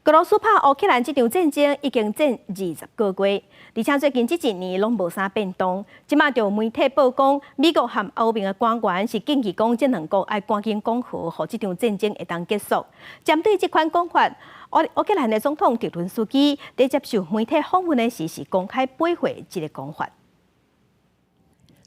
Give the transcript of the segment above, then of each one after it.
俄罗斯拍乌克兰这场战争已经战20个月，而且最近这一年拢无啥变动。即马就有媒体曝光，美国和欧盟的官员是建议讲，这两国要赶紧讲和，互这场战争会当结束。针对这款讲法，乌克兰的总统泽伦斯基在接受媒体访问的时是公开驳回这个讲法。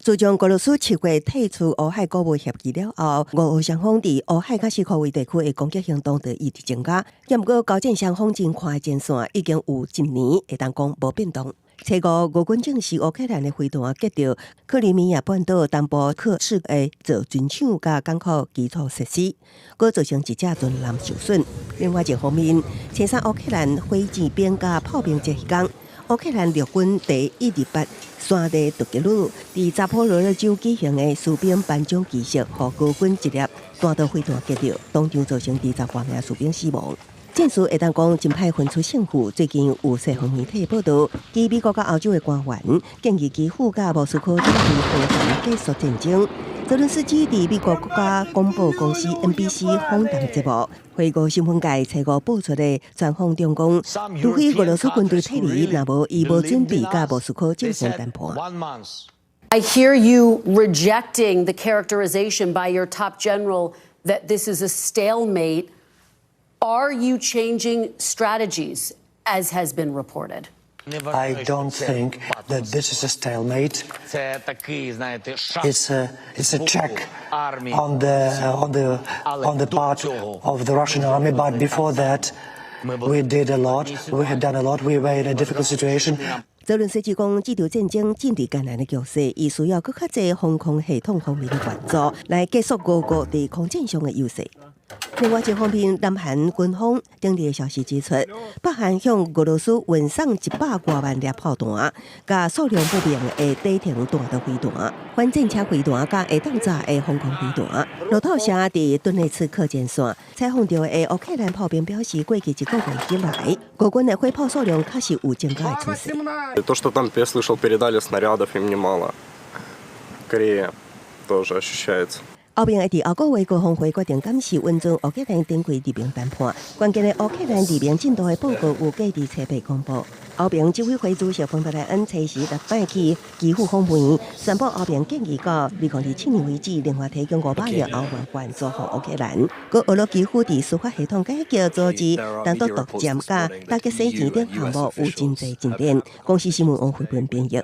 自从俄罗斯7月退出乌海国务协议了后，俄乌双方伫乌海甲西科维地区的攻击行动就一直增加。不过，交战双方真看的战线已经有1年，会当讲无变动。初五，俄军证实乌克兰的飞弹击到克里米亚半岛东部克什的造军厂甲港口基础设施，佫造成1架军舰受损。另外一方面，青山乌克兰火箭兵甲炮兵这一天。 乌克兰陆军第128山地突击旅伫扎波罗热州举行的士兵颁奖仪式，互俄军一粒弹道飞弹击到，当场造成20多名士兵死亡。战事会当讲真歹分出胜负。最近有西方媒体报道，基美国甲欧洲的官员建议基辅甲莫斯科准备和谈结束战争。 泽伦斯基伫美国国家广播公司 NBC 访谈节目，回顾新闻界初五播出的专访中讲，除非俄罗斯军队退离，若无伊无准备甲莫斯科正式谈判。I hear you rejecting the characterization by your top general that this is a stalemate. Are you changing strategies, as has been reported? I don't think that this is a stalemate. It's a check on the part of the Russian army. But before that, we did a lot. We had done a lot. We were in a difficult situation. 泽伦斯基讲，这场战争进入艰难的局势，伊需要更较侪防空系统方面的援助，来结束俄国在空战上的优势。 另外一方面，南韩军方顶日的消息指出，北韩向俄罗斯运送100多万粒炮弹，甲数量不明的底停弹道飞弹、反战车飞弹，甲会当炸的防空飞弹。路透社伫顿内茨克前线采访到的乌克兰炮兵表示，过去1个月以来，俄军的火炮数量确实有增加的趋势。То, что там я слышал, передали снарядов им немало. Корея тоже ощущается. 欧盟会伫后个月高峰会决定监视运作乌克兰登记立名谈判。关键的乌克兰立名进度的报告有计伫7月公布。欧盟执委会主席冯德莱恩初时6摆去基辅访问，宣布欧盟建议到2027年为止，另外提供500亿欧元援助予乌克兰。佮俄罗基辅伫司法系统改革、组织、单独独占甲打击洗钱等项目有真侪进展。公司新闻网回本编译。